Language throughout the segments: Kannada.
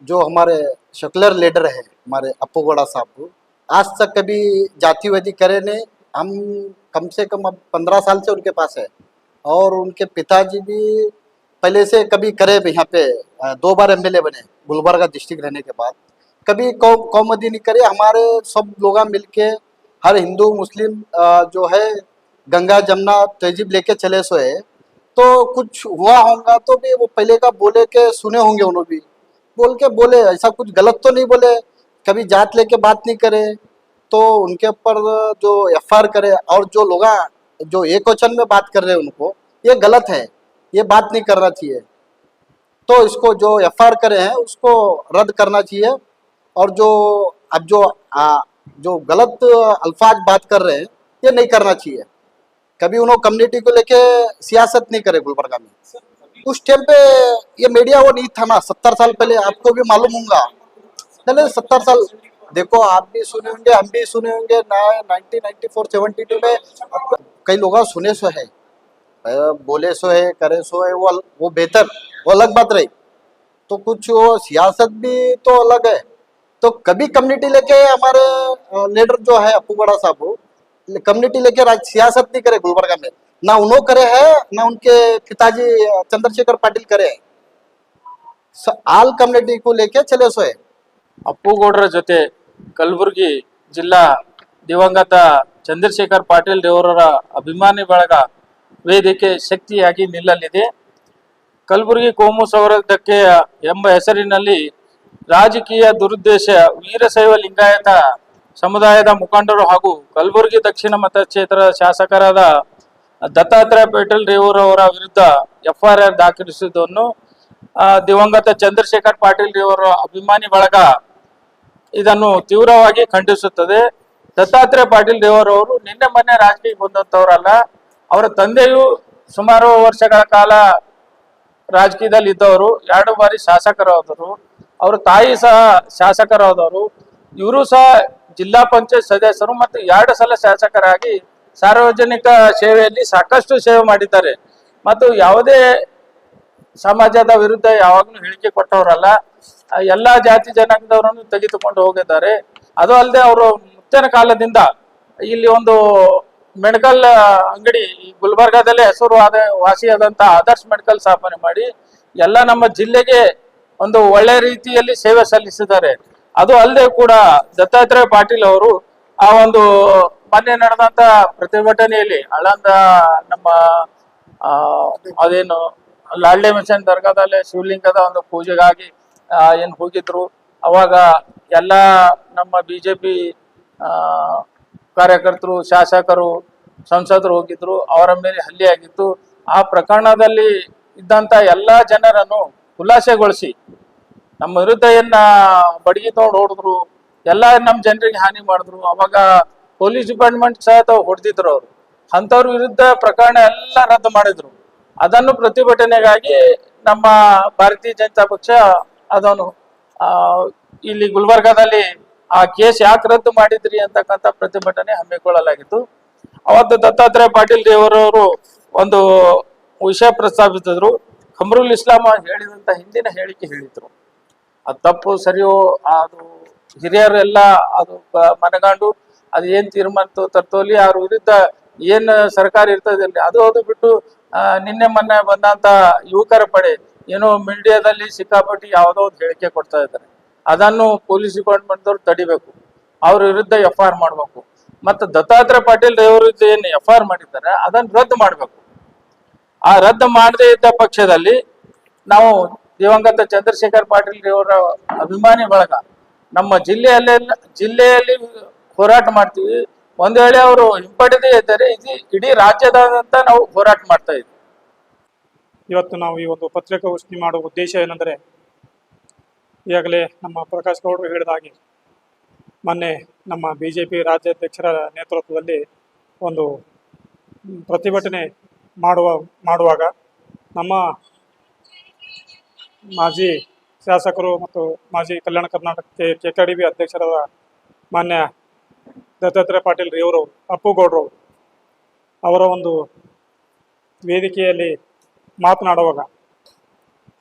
जो हमारे सेकुलर लीडर है हमारे अप्पू गौड़ा साहब, आज तक कभी जातिवादी करे नहीं। हम कम से कम अब 15 साल से उनके पास है, और उनके पिताजी भी पहले से कभी करे भी यहाँ पे 2 बार एमएलए बने गुलबर्गा डिस्ट्रिक्ट रहने के बाद। कभी कौमदी नहीं करे। हमारे सब लोग मिलके हर हिंदू मुस्लिम जो है गंगा जमुना तहजीब लेके चले सोए। तो कुछ हुआ होगा तो भी वो पहले का बोले के सुने होंगे, उन्होंने भी बोल के बोले, ऐसा कुछ गलत तो नहीं बोले। कभी जात लेके बात नहीं करे, तो उनके ऊपर जो एफआईआर करे। और जो लोग जो एक वचन में बात कर रहे हैं उनको, ये गलत है, ये बात नहीं करना चाहिए। तो इसको जो एफआईआर करे हैं उसको रद्द करना चाहिए। और जो अब जो गलत अल्फाज बात कर रहे हैं, ये नहीं करना चाहिए। कभी उन्होंने कम्युनिटी को लेके सियासत नहीं करे गुलबर्गा में। उस टाइम पे ये मीडिया वो नहीं था ना, 70 साल पहले, आपको भी मालूम होगा। चले 70 साल, देखो आप भी सुने होंगे, हम भी सुने होंगे ना। 1994-72 में कई लोग सुने सो है, बोले सो है, करे सो है, वो बेहतर, वो अलग बात रही। तो कुछ वो सियासत भी तो अलग है। तो कभी कम्युनिटी लेके हमारे लीडर जो है अप्पू गौड़ा साहब, कम्युनिटी लेके सियासत नहीं करे गुलबर्गा में। ना उन्होंने करे है, ना उनके पिताजी चंद्रशेखर पाटिल करे है। आल कम्युनिटी को लेके चले सोए। ಅಪ್ಪುಗೌಡರ ಜೊತೆ ಕಲಬುರಗಿ ಜಿಲ್ಲಾ ದಿವಂಗತ ಚಂದ್ರಶೇಖರ್ ಪಾಟೀಲ್ ದೇವರವರ ಅಭಿಮಾನಿ ಬಳಗ ವೇದಿಕೆ ಶಕ್ತಿಯಾಗಿ ನಿಲ್ಲಲಿದೆ. ಕಲಬುರಗಿ ಕೋಮು ಸೌಹಾರ್ದಕ್ಕೆ ಎಂಬ ಹೆಸರಿನಲ್ಲಿ ರಾಜಕೀಯ ದುರುದ್ದೇಶ ವೀರಶೈವ ಲಿಂಗಾಯತ ಸಮುದಾಯದ ಮುಖಂಡರು ಹಾಗೂ ಕಲಬುರಗಿ ದಕ್ಷಿಣ ಮತಕ್ಷೇತ್ರದ ಶಾಸಕರಾದ ದತ್ತಾತ್ರೇಯ ಪಾಟೀಲ್ ರೇವೂರವರ ವಿರುದ್ಧ ಎಫ್ಐಆರ್ ದಾಖಲಿಸಿದ್ದನ್ನು ದಿವಂಗತ ಚಂದ್ರಶೇಖರ್ ಪಾಟೀಲ್ ರೇವೂರ ಅಭಿಮಾನಿ ಬಳಗ ಇದನ್ನು ತೀವ್ರವಾಗಿ ಖಂಡಿಸುತ್ತದೆ. ದತ್ತಾತ್ರೇಯ ಪಾಟೀಲ್ ದೇವರವರು ನಿನ್ನೆ ಮೊನ್ನೆ ರಾಜಕೀಯಕ್ಕೆ ಬಂದಂತವರಲ್ಲ. ಅವರ ತಂದೆಯು ಸುಮಾರು ವರ್ಷಗಳ ಕಾಲ ರಾಜಕೀಯದಲ್ಲಿ ಇದ್ದವರು, 2 ಬಾರಿ ಶಾಸಕರಾದವರು. ಅವರ ತಾಯಿ ಸಹ ಶಾಸಕರಾದವರು. ಇವರು ಸಹ ಜಿಲ್ಲಾ ಪಂಚಾಯತ್ ಸದಸ್ಯರು ಮತ್ತು 2 ಸಲ ಶಾಸಕರಾಗಿ ಸಾರ್ವಜನಿಕ ಸೇವೆಯಲ್ಲಿ ಸಾಕಷ್ಟು ಸೇವೆ ಮಾಡಿದ್ದಾರೆ. ಮತ್ತು ಯಾವುದೇ ಸಮಾಜದ ವಿರುದ್ಧ ಯಾವಾಗಲೂ ಹೇಳಿಕೆ ಕೊಟ್ಟವರಲ್ಲ. ಎಲ್ಲಾ ಜಾತಿ ಜನಾಂಗದವರನ್ನು ತೆಗೆದುಕೊಂಡು ಹೋಗಿದ್ದಾರೆ. ಅದು ಅಲ್ಲದೆ ಅವರು ಮುತ್ತಿನ ಕಾಲದಿಂದ ಇಲ್ಲಿ ಒಂದು ಮೆಡಿಕಲ್ ಅಂಗಡಿ ಗುಲ್ಬರ್ಗಾದಲ್ಲೇ ವಾಸಿಯಾದಂತ ಆದರ್ಶ್ ಮೆಡಿಕಲ್ ಸ್ಥಾಪನೆ ಮಾಡಿ ಎಲ್ಲ ನಮ್ಮ ಜಿಲ್ಲೆಗೆ ಒಂದು ಒಳ್ಳೆ ರೀತಿಯಲ್ಲಿ ಸೇವೆ ಸಲ್ಲಿಸಿದ್ದಾರೆ. ಅದು ಅಲ್ಲದೆ ಕೂಡ ದತ್ತಾತ್ರೇಯ ಪಾಟೀಲ್ ಅವರು ಆ ಒಂದು ಮೊನ್ನೆ ನಡೆದಂತ ಪ್ರತಿಭಟನೆಯಲ್ಲಿ ಆಳಂದ ನಮ್ಮ ಅದೇನು ಲಾಲ್ಡೆ ಮಿಷನ್ ದರ್ಗಾದಲ್ಲಿ ಶಿವಲಿಂಗದ ಒಂದು ಪೂಜೆಗಾಗಿ ಏನ್ ಹೋಗಿದ್ರು, ಅವಾಗ ಎಲ್ಲ ನಮ್ಮ ಬಿಜೆಪಿ ಕಾರ್ಯಕರ್ತರು, ಶಾಸಕರು, ಸಂಸದರು ಹೋಗಿದ್ರು. ಅವರ ಮೇಲೆ ಹಲ್ಲೆ ಆಗಿತ್ತು. ಆ ಪ್ರಕರಣದಲ್ಲಿ ಇದ್ದಂತ ಎಲ್ಲಾ ಜನರನ್ನು ಖುಲಾಸೆಗೊಳಿಸಿ ನಮ್ಮ ವಿರುದ್ಧ ಏನ ಬಡಗಿ ತಗೊಂಡು ಹೊಡೆದ್ರು, ಎಲ್ಲಾ ನಮ್ಮ ಜನರಿಗೆ ಹಾನಿ ಮಾಡಿದ್ರು. ಅವಾಗ ಪೊಲೀಸ್ ಡಿಪಾರ್ಟ್ಮೆಂಟ್ ಸಹ ಹೊಡೆದಿದ್ರು. ಅವರು ಅಂತವ್ರ ವಿರುದ್ಧ ಪ್ರಕರಣ ಎಲ್ಲ ರದ್ದು ಮಾಡಿದ್ರು. ಅದನ್ನು ಪ್ರತಿಭಟನೆಗಾಗಿ ನಮ್ಮ ಭಾರತೀಯ ಜನತಾ ಪಕ್ಷ ಅದನ್ನು ಇಲ್ಲಿ ಗುಲ್ಬರ್ಗಾದಲ್ಲಿ ಆ ಕೇಸ್ ಯಾಕೆ ರದ್ದು ಮಾಡಿದ್ರಿ ಅಂತಕ್ಕಂಥ ಪ್ರತಿಭಟನೆ ಹಮ್ಮಿಕೊಳ್ಳಲಾಗಿತ್ತು. ಅವತ್ತು ದತ್ತಾತ್ರೇಯ ಪಾಟೀಲ್ ದೇವರವರು ಒಂದು ವಿಷಯ ಪ್ರಸ್ತಾಪಿಸಿದ್ರು. ಖಮ್ರುಲ್ ಇಸ್ಲಾಂ ಹೇಳಿದಂತ ಹಿಂದಿನ ಹೇಳಿಕೆ ಹೇಳಿದ್ರು. ಅದು ತಪ್ಪು ಸರಿಯೋ ಅದು ಹಿರಿಯರೆಲ್ಲ ಅದು ಮನಗಂಡು ಅದು ಏನ್ ತೀರ್ಮಾನ ತರ್ತೋಲಿ ಅವ್ರ ವಿರುದ್ಧ ಏನ್ ಸರ್ಕಾರ ಇರ್ತದೆ ಅದು ಬಿಟ್ಟು ನಿನ್ನೆ ಮೊನ್ನೆ ಬಂದಂತ ಯುವಕರ ಪಡೆ ಏನೋ ಮೀಡಿಯಾದಲ್ಲಿ ಸಿಕ್ಕಾಪಟ್ಟಿ ಯಾವುದೋ ಒಂದು ಹೇಳಿಕೆ ಕೊಡ್ತಾ ಇದ್ದಾರೆ. ಅದನ್ನು ಪೊಲೀಸ್ ಡಿಪಾರ್ಟ್ಮೆಂಟ್ದವ್ರು ತಡಿಬೇಕು, ಅವ್ರ ವಿರುದ್ಧ ಎಫ್ಐಆರ್ ಮಾಡ್ಬೇಕು. ಮತ್ತು ದತ್ತಾತ್ರೇಯ ಪಾಟೀಲ್ ದೇವರು ಏನು ಎಫ್ಐಆರ್ ಮಾಡಿದ್ದಾರೆ ಅದನ್ನು ರದ್ದು ಮಾಡ್ಬೇಕು. ಆ ರದ್ದು ಮಾಡದೇ ಇದ್ದ ಪಕ್ಷದಲ್ಲಿ ನಾವು ದಿವಂಗತ ಚಂದ್ರಶೇಖರ್ ಪಾಟೀಲ್ ದೇವರ ಅಭಿಮಾನಿ ಬಳಗ ನಮ್ಮ ಜಿಲ್ಲೆಯಲ್ಲಿ ಹೋರಾಟ ಮಾಡ್ತೀವಿ. ಒಂದ್ ವೇಳೆ ಅವರು ಹಿಂಪಡೆದೇ ಇದ್ದರೆ ಇಡೀ ರಾಜ್ಯದಾದ್ಯಂತ ನಾವು ಹೋರಾಟ ಮಾಡ್ತಾ ಇದ್ವಿ. ಇವತ್ತು ನಾವು ಈ ಒಂದು ಪತ್ರಿಕಾಗೋಷ್ಠಿ ಮಾಡುವ ಉದ್ದೇಶ ಏನೆಂದರೆ, ಈಗಾಗಲೇ ನಮ್ಮ ಪ್ರಕಾಶ್ ಗೌಡರು ಹೇಳಿದ ಹಾಗೆ ಮೊನ್ನೆ ನಮ್ಮ BJP ರಾಜ್ಯಾಧ್ಯಕ್ಷರ ನೇತೃತ್ವದಲ್ಲಿ ಒಂದು ಪ್ರತಿಭಟನೆ ಮಾಡುವಾಗ ನಮ್ಮ ಮಾಜಿ ಶಾಸಕರು ಮತ್ತು ಮಾಜಿ ಕಲ್ಯಾಣ ಕರ್ನಾಟಕ KKDB ಅಧ್ಯಕ್ಷರಾದ ಮಾನ್ಯ ದತ್ತಾತ್ರೇಯ ಪಾಟೀಲ್ ರೇವರು ಅಪ್ಪುಗೌಡರು ಅವರ ಒಂದು ವೇದಿಕೆಯಲ್ಲಿ ಮಾತನಾಡುವಾಗ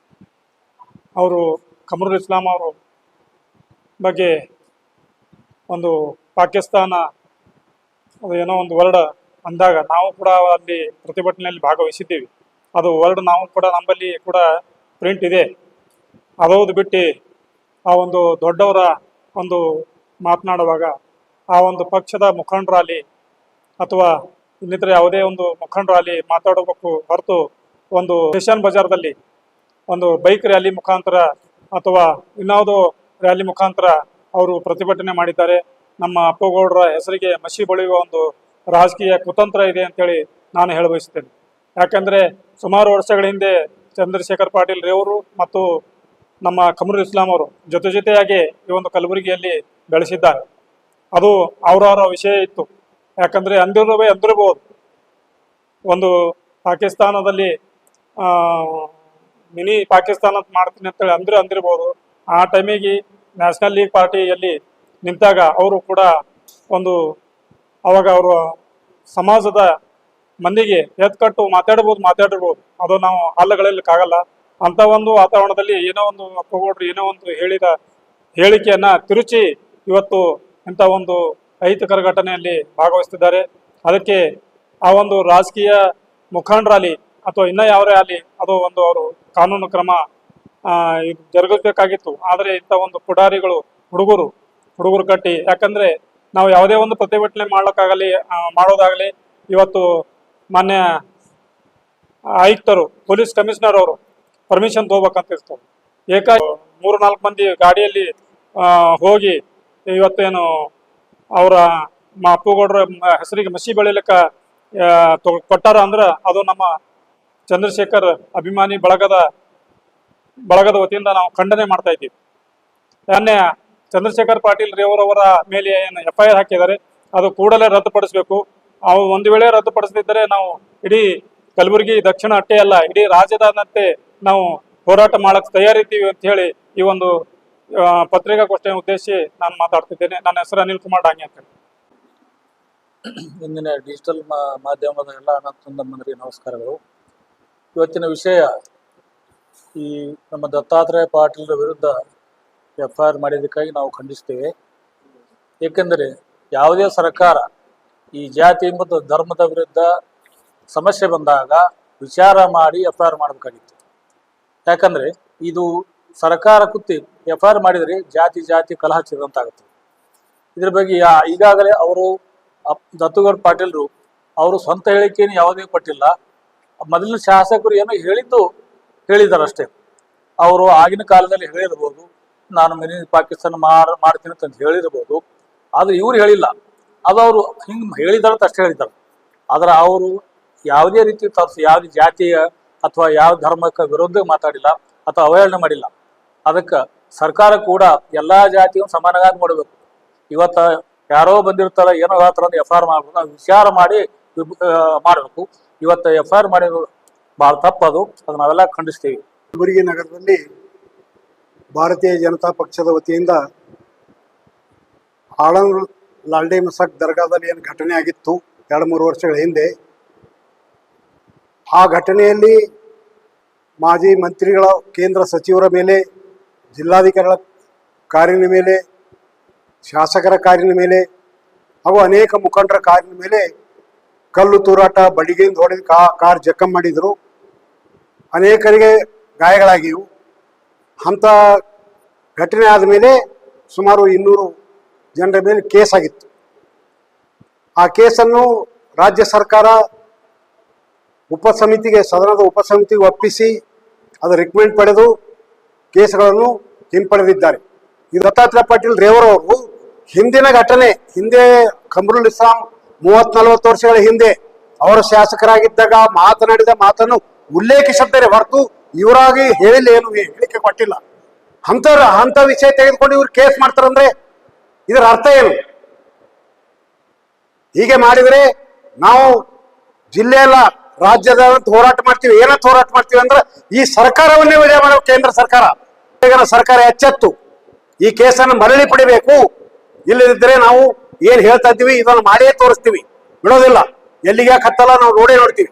ಅವರು ಕಮರುಲ್ ಇಸ್ಲಾಂ ಅವರು ಬಗ್ಗೆ ಒಂದು ಪಾಕಿಸ್ತಾನ ಅದು ಏನೋ ಒಂದು ವರ್ಡ್ ಅಂದಾಗ ನಾವು ಕೂಡ ಅಲ್ಲಿ ಪ್ರತಿಭಟನೆಯಲ್ಲಿ ಭಾಗವಹಿಸಿದ್ದೀವಿ. ಅದು ವರ್ಡ್ ನಾವು ಕೂಡ ನಮ್ಮಲ್ಲಿ ಕೂಡ ಪ್ರಿಂಟ್ ಇದೆ. ಅದೋದು ಬಿಟ್ಟು ಆ ಒಂದು ದೊಡ್ಡವರ ಒಂದು ಮಾತನಾಡುವಾಗ ಆ ಒಂದು ಪಕ್ಷದ ಮುಖಂಡರಾಗಲಿ ಅಥವಾ ಇನ್ನಿತರ ಯಾವುದೇ ಒಂದು ಮುಖಂಡರಾಗಲಿ ಮಾತಾಡಬೇಕು ಹೊರತು ಒಂದು ಸ್ಟೇಷನ್ ಬಜಾರ್ದಲ್ಲಿ ಒಂದು ಬೈಕ್ ರ್ಯಾಲಿ ಮುಖಾಂತರ ಅಥವಾ ಇನ್ಯಾವುದೋ ರ್ಯಾಲಿ ಮುಖಾಂತರ ಅವರು ಪ್ರತಿಭಟನೆ ಮಾಡಿದ್ದಾರೆ. ನಮ್ಮ ಅಪ್ಪುಗೌಡರ ಹೆಸರಿಗೆ ಮಸಿ ಬಳಿಯುವ ಒಂದು ರಾಜಕೀಯ ಕುತಂತ್ರ ಇದೆ ಅಂತೇಳಿ ನಾನು ಹೇಳ ಬಯಸ್ತೇನೆ. ಯಾಕಂದರೆ ಸುಮಾರು ವರ್ಷಗಳ ಹಿಂದೆ ಚಂದ್ರಶೇಖರ್ ಪಾಟೀಲ್ ರೇವರು ಮತ್ತು ನಮ್ಮ ಕಮರುಲ್ ಇಸ್ಲಾಂ ಅವರು ಜೊತೆಯಾಗಿ ಈ ಒಂದು ಕಲಬುರಗಿಯಲ್ಲಿ ಬೆಳೆಸಿದ್ದಾರೆ. ಅದು ಅವರವರ ವಿಷಯ ಇತ್ತು. ಯಾಕಂದರೆ ಅಂದಿರಬಹುದು ಒಂದು ಪಾಕಿಸ್ತಾನದಲ್ಲಿ ಮಿನಿ ಪಾಕಿಸ್ತಾನ ಮಾಡ್ತೀನಿ ಅಂತೇಳಿ ಅಂದಿರ್ಬೋದು. ಆ ಟೈಮಿಗೆ ನ್ಯಾಷನಲ್ ಲೀಗ್ ಪಾರ್ಟಿಯಲ್ಲಿ ನಿಂತಾಗ ಅವರು ಕೂಡ ಒಂದು ಅವಾಗ ಅವರು ಸಮಾಜದ ಮಂದಿಗೆ ಎತ್ಕಟ್ಟು ಮಾತಾಡಿರ್ಬೋದು. ಅದು ನಾವು ಹಲ್ಲಗಳಕ್ಕಾಗಲ್ಲ. ಅಂಥ ಒಂದು ವಾತಾವರಣದಲ್ಲಿ ಏನೋ ಒಂದು ಅಪ್ಪುಗೌಡರು ಏನೋ ಒಂದು ಹೇಳಿದ ಹೇಳಿಕೆಯನ್ನು ತಿರುಚಿ ಇವತ್ತು ಇಂಥ ಒಂದು ಅಹಿತಕರ ಘಟನೆಯಲ್ಲಿ ಭಾಗವಹಿಸ್ತಿದ್ದಾರೆ. ಅದಕ್ಕೆ ಆ ಒಂದು ರಾಜಕೀಯ ಮುಖಂಡರಾಗಲಿ ಅಥವಾ ಇನ್ನೂ ಯಾವರೇ ಆಗಲಿ ಅದು ಒಂದು ಅವರು ಕಾನೂನು ಕ್ರಮ ಜರುಗಿಸಬೇಕಾಗಿತ್ತು. ಆದರೆ ಇಂಥ ಒಂದು ಪುಡಾರಿಗಳು ಹುಡುಗರು ಕಟ್ಟಿ, ಯಾಕಂದರೆ ನಾವು ಯಾವುದೇ ಒಂದು ಪ್ರತಿಭಟನೆ ಮಾಡೋದಾಗಲಿ ಇವತ್ತು ಮಾನ್ಯ ಆಯುಕ್ತರು ಪೊಲೀಸ್ ಕಮಿಷನರ್ ಅವರು ಪರ್ಮಿಷನ್ ತಗೋಬೇಕಂತ ಇರ್ತಾರೆ. ಏಕಾಗಿ 3-4 ಮಂದಿ ಗಾಡಿಯಲ್ಲಿ ಹೋಗಿ ಇವತ್ತೇನು ಅವರ ಅಪ್ಪುಗೌಡರ ಹೆಸರಿಗೆ ಮಸಿ ಬೆಳಿಲಿಕ್ಕೆ ಕೊಟ್ಟಾರ ಅಂದ್ರೆ ಅದು ನಮ್ಮ ಚಂದ್ರಶೇಖರ್ ಅಭಿಮಾನಿ ಬಳಗದ ವತಿಯಿಂದ ನಾವು ಖಂಡನೆ ಮಾಡ್ತಾ ಇದ್ದೀವಿ. ಯಾನ್ನೇ ಚಂದ್ರಶೇಖರ್ ಪಾಟೀಲ್ ರೇವರವರ ಮೇಲೆ ಏನು FIR ಹಾಕಿದ್ದಾರೆ ಅದು ಕೂಡಲೇ ರದ್ದುಪಡಿಸಬೇಕು. ಅವು ಒಂದು ವೇಳೆ ರದ್ದುಪಡಿಸದಿದ್ದರೆ ನಾವು ಇಡೀ ಕಲಬುರಗಿ ದಕ್ಷಿಣ ಅಷ್ಟೇ ಅಲ್ಲ ಇಡೀ ರಾಜ್ಯದಾದ್ಯಂತೆ ನಾವು ಹೋರಾಟ ಮಾಡಕ್ಕೆ ತಯಾರಿದ್ದೀವಿ ಅಂತ ಹೇಳಿ ಈ ಒಂದು ಪತ್ರಿಕಾಗೋಷ್ಠಿಯನ್ನು ಉದ್ದೇಶಿಸಿ ನಾನು ಮಾತಾಡ್ತಿದ್ದೇನೆ. ನನ್ನ ಹೆಸರು ಅನಿಲ್ ಕುಮಾರ್ ಡಾಂಗೆ ಅಂತ. ಇಂದಿನ ಡಿಜಿಟಲ್ ಮಾಧ್ಯಮದ ಎಲ್ಲ ಅಣ್ಣ ಮಂದಿಗೆ ನಮಸ್ಕಾರಗಳು. ಇವತ್ತಿನ ವಿಷಯ ಈ ನಮ್ಮ ದತ್ತಾತ್ರೇಯ ಪಾಟೀಲ್ರ ವಿರುದ್ಧ FIR ಮಾಡಿದ್ದಕ್ಕಾಗಿ ನಾವು ಖಂಡಿಸ್ತೇವೆ. ಏಕೆಂದರೆ ಯಾವುದೇ ಸರ್ಕಾರ ಈ ಜಾತಿ ಮತ್ತು ಧರ್ಮದ ವಿರುದ್ಧ ಸಮಸ್ಯೆ ಬಂದಾಗ ವಿಚಾರ ಮಾಡಿ FIR ಮಾಡಬೇಕಾಗಿತ್ತು. ಯಾಕಂದರೆ ಇದು ಸರ್ಕಾರ ಕೂತಿ FIR ಮಾಡಿದರೆ ಜಾತಿ ಕಲಹ ಹಚ್ಚಿದಂತಾಗುತ್ತೆ. ಇದ್ರ ಬಗ್ಗೆ ಈಗಾಗಲೇ ಅವರು ದತ್ತುಗೌಡ ಪಾಟೀಲ್ರು ಅವರು ಸ್ವಂತ ಹೇಳಿಕೆಯನ್ನು ಯಾವುದೇ ಕೊಟ್ಟಿಲ್ಲ. ಮೊದಲಿನ ಶಾಸಕರು ಏನೋ ಹೇಳಿದಾರಷ್ಟೇ. ಅವರು ಆಗಿನ ಕಾಲದಲ್ಲಿ ಹೇಳಿರ್ಬೋದು, ನಾನು ಮಿನಿ ಪಾಕಿಸ್ತಾನ ಮಾಡ್ತೀನಿ ಅಂತ ಹೇಳಿರ್ಬೋದು. ಆದರೆ ಇವ್ರು ಹೇಳಿಲ್ಲ. ಅದು ಅವರು ಹಿಂಗೆ ಹೇಳಿದಾರಂತ ಅಷ್ಟೇ ಹೇಳಿದ್ದಾರೆ. ಆದರೆ ಅವರು ಯಾವುದೇ ರೀತಿ ಯಾವುದೇ ಜಾತಿಯ ಅಥವಾ ಯಾವ ಧರ್ಮಕ್ಕೆ ವಿರುದ್ಧ ಮಾತಾಡಿಲ್ಲ ಅಥವಾ ಅವಹೇಳನ ಮಾಡಿಲ್ಲ. ಅದಕ್ಕೆ ಸರ್ಕಾರ ಕೂಡ ಎಲ್ಲ ಜಾತಿಯನ್ನು ಸಮಾನವಾಗಿ ಮಾಡಬೇಕು. ಇವತ್ತು ಯಾರೋ ಬಂದಿರ್ತಾರೆ ಏನೋ ಹೇಳ್ತಾರೆ ಅಂತ FIR ಮಾಡ್ಬೋದು. ನಾವು ವಿಚಾರ ಮಾಡಿ ಮಾಡಬೇಕು. ಇವತ್ತು FIR ಮಾಡಿರೋದು ಭಾಳ ತಪ್ಪದು. ಅದು ನಾವೆಲ್ಲ ಖಂಡಿಸ್ತೀವಿ. ಕಲಬುರಗಿ ನಗರದಲ್ಲಿ ಭಾರತೀಯ ಜನತಾ ಪಕ್ಷದ ವತಿಯಿಂದ ಆಳಂದ್ ಲಾಲ್ಡೆ ಮಸಕ್ ದರ್ಗಾದಲ್ಲಿ ಏನು ಘಟನೆ ಆಗಿತ್ತು 2-3 ವರ್ಷಗಳ ಹಿಂದೆ, ಆ ಘಟನೆಯಲ್ಲಿ ಮಾಜಿ ಮಂತ್ರಿಗಳ ಕೇಂದ್ರ ಸಚಿವರ ಮೇಲೆ, ಜಿಲ್ಲಾಧಿಕಾರಿಗಳ ಕಾರಿನ ಮೇಲೆ, ಶಾಸಕರ ಕಾರಿನ ಮೇಲೆ ಹಾಗೂ ಅನೇಕ ಮುಖಂಡರ ಕಾರಿನ ಮೇಲೆ ಕಲ್ಲು ತೂರಾಟ ಬಡಿಗೆಯಿಂದ ಹೊಡೆದು ಕಾರ್ ಜಖಂ ಮಾಡಿದರು. ಅನೇಕರಿಗೆ ಗಾಯಗಳಾಗಿವು. ಅಂಥ ಘಟನೆ ಆದಮೇಲೆ ಸುಮಾರು 200 ಜನರ ಮೇಲೆ ಕೇಸ್ ಆಗಿತ್ತು. ಆ ಕೇಸನ್ನು ರಾಜ್ಯ ಸರ್ಕಾರ ಸದನದ ಉಪಸಮಿತಿಗೆ ಒಪ್ಪಿಸಿ ಅದು ರಿಕಮೆಂಡ್ ಪಡೆದು ಕೇಸ್ಗಳನ್ನು ಹಿಂಪಡೆದಿದ್ದಾರೆ. ಈ ದತ್ತಾತ್ರೇಯ ಪಾಟೀಲ್ ರೇವರವರು ಹಿಂದಿನ ಘಟನೆ ಹಿಂದೆ ಕಮರುಲ್ ಇಸ್ಲಾಂ 30-40 ವರ್ಷಗಳ ಹಿಂದೆ ಅವರು ಶಾಸಕರಾಗಿದ್ದಾಗ ಮಾತನಾಡಿದ ಮಾತನ್ನು ಉಲ್ಲೇಖಿಸಿದ್ದಾರೆ ಹೊರತು ಇವರಾಗಿ ಏನು ಹೇಳಿಕೆ ಕೊಟ್ಟಿಲ್ಲ. ಅಂಥ ವಿಷಯ ತೆಗೆದುಕೊಂಡು ಇವ್ರು ಕೇಸ್ ಮಾಡ್ತಾರಂದ್ರೆ ಇದರ ಅರ್ಥ ಏನು? ಹೀಗೆ ಮಾಡಿದರೆ ನಾವು ಜಿಲ್ಲೆಯಲ್ಲ ರಾಜ್ಯದ ಹೋರಾಟ ಮಾಡ್ತೀವಿ. ಏನಂತ ಹೋರಾಟ ಮಾಡ್ತೀವಿ ಅಂದ್ರೆ ಈ ಸರ್ಕಾರವನ್ನೇ ವಜಾ ಮಾಡೋ ಕೇಂದ್ರ ಸರ್ಕಾರ ಎಚ್ಚೆತ್ತು ಈ ಕೇಸನ್ನು ಮರಳಿ ಪಡಿಬೇಕು. ಇಲ್ಲದಿದ್ದರೆ ನಾವು ಏನ್ ಹೇಳ್ತಾ ಇದ್ದೀವಿ ಇದನ್ನು ಮಾಡಿಯೇ ತೋರಿಸ್ತೀವಿ, ಬಿಡೋದಿಲ್ಲ. ಎಲ್ಲಿಗೆ ಹತ್ತಲ್ಲ ನಾವು ನೋಡೇ ನೋಡ್ತೀವಿ.